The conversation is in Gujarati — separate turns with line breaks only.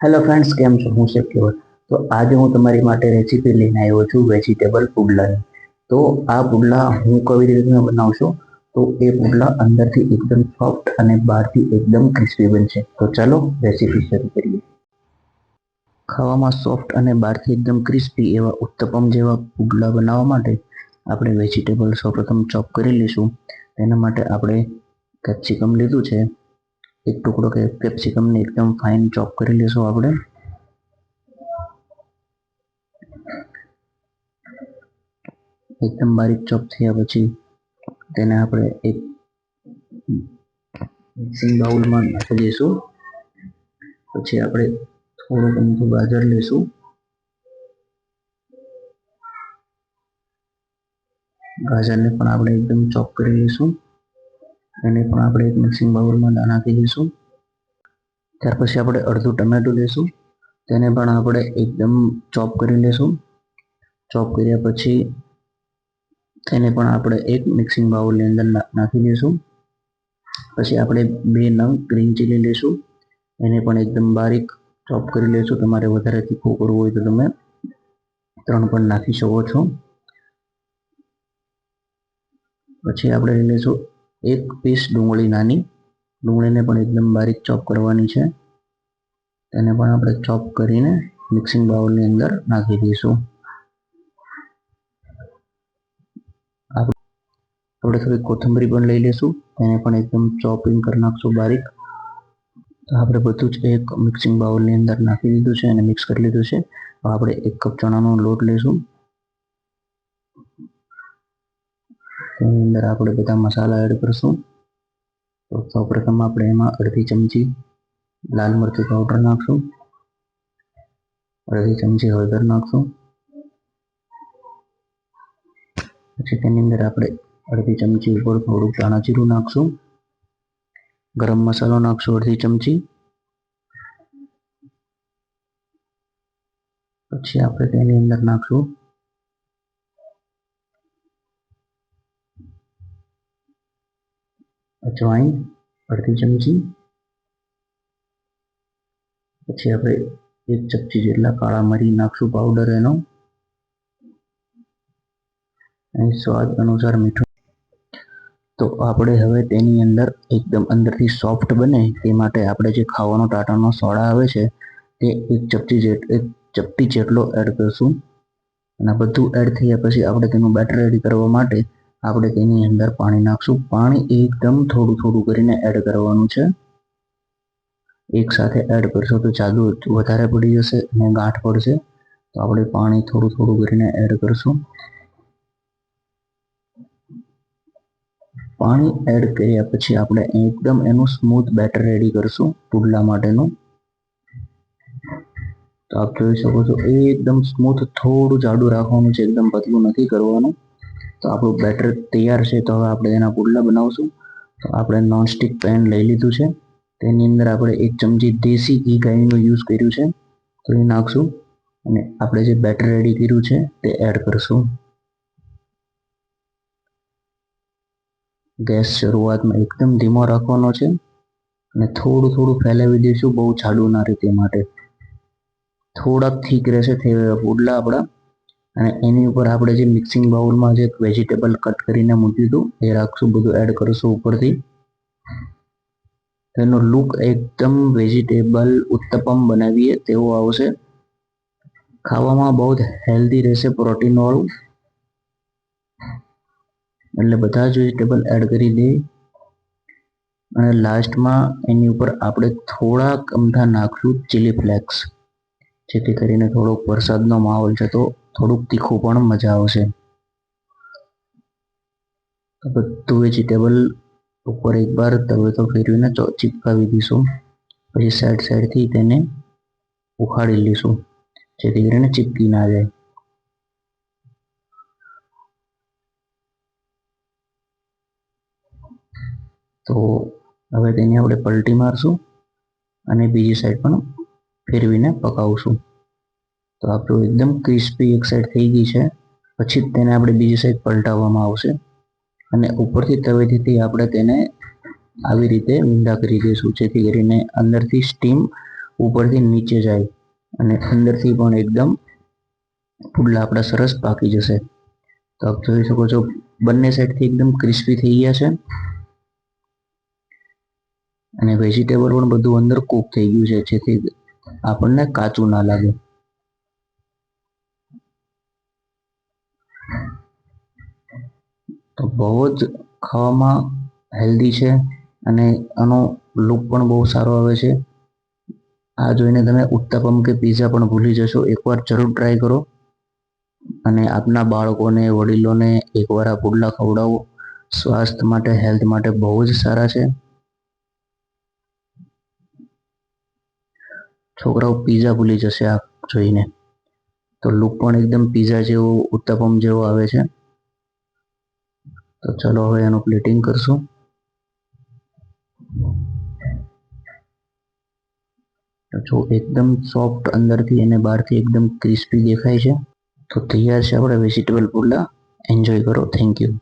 હેલો ફ્રેન્ડ્સ, કેમ છો? હું શક્ય. તો આજે હું તમારી માટે રેસીપી લઈને આવ્યો છું વેજીટેબલ પુડલાની. તો આ પુડલા હું કેવી રીતે બનાવશો તો એ પુડલા અંદરથી એકદમ સોફ્ટ અને બહારથી એકદમ ક્રિસ્પી બનશે. તો ચાલો રેસીપી શરૂ કરીએ. ખાવામાં સોફ્ટ અને બહારથી એકદમ ક્રિસ્પી એવા ઉત્તપમ જેવા પુડલા બનાવવા માટે આપણે વેજીટેબલ સૌપ્રથમ ચોપ કરી લઈશું. તેના માટે આપણે કેપ્સિકમ લીધું છે, એક ટુકડો કેપ્સિકમને એકદમ ફાઇન ચોપ કરી લેશું. આપણે એકદમ બારીક ચોપ થયા પછી તેને આપણે એક મિક્સિંગ બાઉલમાં નાખી દઈશું. પછી આપણે થોડુંક અમથું ગાજર લઈશું. ગાજરને પણ આપણે એકદમ ચોપ કરી લઈશું. એને પણ આપણે એક મિક્સિંગ બાઉલમાં નાખી દઈશું. ત્યાર પછી આપણે અડધું ટમેટું લઈશું, તેને પણ આપણે એકદમ ચોપ કરી લઈશું. ચોપ કર્યા પછી તેને પણ આપણે એક મિક્સિંગ બાઉલની અંદર નાખી દઈશું. પછી આપણે 2 નંગ ગ્રીન ચીલી લઈશું, એને પણ એકદમ બારીક ચોપ કરી લઈશું. તમારે વધારે તીખું કરવું હોય તો તમે 3 પણ નાખી શકો છો. પછી આપણે લઈ લઈશું 1 પીસ ડુંગળી, નાની ડુંગળીને પણ એકદમ બારીક ચોપ કરવાની છે. તેને પણ આપણે ચોપ કરીને મિક્સિંગ બાઉલની અંદર નાખી દઈશું. આપણે થોડી કોથમરી પણ લઈ લઈશું, તેને પણ એકદમ ચોપિંગ કરી નાખશું બારીક. તો આપણે બધું જ એક મિક્સિંગ બાઉલની અંદર નાખી દીધું છે અને મિક્સ કરી લીધું છે. તો આપણે 1 કપ ચણાનો લોટ લઈશું. તેની અંદર આપણે બધા મસાલા એડ કરશું. તો સૌપ્રથમ આપણે એમાં અડધી ચમચી લાલ મરચું પાવડર નાખશું, અડધી ચમચી હળદર નાખશું. પછી તેની અંદર આપણે અડધી ચમચી ઉપર થોડું ધાણા જીરું નાખશું. ગરમ મસાલો નાખશું અડધી ચમચી. પછી આપણે તેની અંદર નાખશું અજવાઈન અડધી ચમચી. પછી આપણે 1 ચમચી જેટલા કાળા મરી નાખશું પાવડર એનો, અને સ્વાદ અનુસાર મીઠું. તો આપણે હવે તેની અંદર એકદમ અંદરથી સોફ્ટ બને તે માટે આપણે જે ખાવાનો ટાટાનો સોડા આવે છે તે 1 ચપટી જેટલો એડ કરશું. અને બધું એડ થયા પછી આપણે તેનું બેટર રેડી કરવા માટે આપણે તેની અંદર પાણી નાખશું. પાણી એકદમ થોડું થોડું કરીને એડ કરવાનું છે. એક સાથે એડ કરશો તો જાદુ વધારે પડી જશે અને ગાંઠ પડશે. તો આપણે પાણી થોડું થોડું કરીને એડ કરશું. પાણી એડ કર્યા પછી આપણે એકદમ એનું સ્મૂથ બેટર રેડી કરશું પુડલા માટેનું. તો આપ જોઈ શકો છો એકદમ સ્મૂથ, થોડું જાડું રાખવાનું છે, એકદમ પતલું નથી કરવાનું. તો આપણું બેટર તૈયાર છે. તો હવે આપણે એના પુડલા બનાવશું. તો આપણે નોનસ્ટિક પેન લઈ લીધું છે, તેની અંદર આપણે 1 ચમચી દેશી ઘી ગાયનું યુઝ કર્યું છે તો એ નાખશું. અને આપણે જે બેટર રેડી કર્યું છે તે એડ કરશું. ગેસ શરૂઆતમાં એકદમ ધીમો રાખવાનો છે અને થોડું થોડું ફેલાવી દઈશું, બહુ જાડું ના રહે તે માટે. થોડાક થીક રહેશે પુડલા આપણા. અને એની ઉપર આપણે જે મિક્સિંગ બાઉલમાં જે વેજીટેબલ કટ કરીને મૂક્યું હતું એ રાખશું, બધું એડ કરશું ઉપરથી. તેનો લુક એકદમ વેજીટેબલ ઉત્તપમ બનાવીએ તેવો આવશે. ખાવામાં બહુ જ હેલ્ધી રહેશે, પ્રોટીન વાળું. એટલે બધા જ વેજીટેબલ એડ કરી દઈએ. અને લાસ્ટમાં એની ઉપર આપણે થોડાક અમથા નાખશું ચીલી ફ્લેક્સ, જેથી કરીને થોડોક વરસાદનો માહોલ છે તો થોડુંક તીખું પણ મજા આવશે. તો બધું વેજીટેબલ ઉપર એકવાર તવેતો ફેરવીને ચીપકાવી દઈશું. પછી સાઈડથી તેને ઉખાડી લઈશું, જેથી કરીને ચીપકી ના જાય. તો હવે તેને આપણે પલટી મારશું અને બીજી સાઈડ પણ ફેરવીને પકાવશું. તો આપણું એકદમ ક્રિસ્પી એક સાઈડ થઈ ગઈ છે. પછી તેને આપણે બીજી સાઈડ પલટાવવામાં આવશે અને ઉપરથી તવેથી આપણે તેને આવી રીતે ઊંડા કરી દઈશું, જેથી કરીને અંદરથી સ્ટીમ ઉપરથી નીચે જાય અને અંદરથી પણ એકદમ પુડલા આપણા સરસ પાકી જશે. તો આપ જોઈ શકો છો બંને સાઈડથી એકદમ ક્રિસ્પી થઈ ગયા છે અને વેજીટેબલ પણ બધું અંદર કૂક થઈ ગયું છે, જેથી આપણને કાચું ના લાગે. તો બહુ જ ખાવામાં હેલ્ધી છે અને આનો લુક પણ બહુ સારો આવે છે. આ જોઈને તમે ઉત્તપમ કે પીઝા પણ ભૂલી જશો. એકવાર જરૂર ટ્રાય કરો અને આપના બાળકોને વડીલોને એકવાર આ પુડલા ખવડાવો. સ્વાસ્થ્ય માટે હેલ્થ માટે બહુ જ સારા છે. છોકરાઓ પીઝા ભૂલી જશે આ જોઈને. તો લુક પણ એકદમ પીઝા જેવો ઉત્તપમ જેવો આવે છે. તો ચલો હવે એનું પ્લેટિંગ કરશું. જો એકદમ સોફ્ટ અંદરથી અને બહારથી એકદમ ક્રિસ્પી દેખાય છે. તો તૈયાર છે આપણા વેજીટેબલ પુડલા. એન્જોય કરો. Thank you.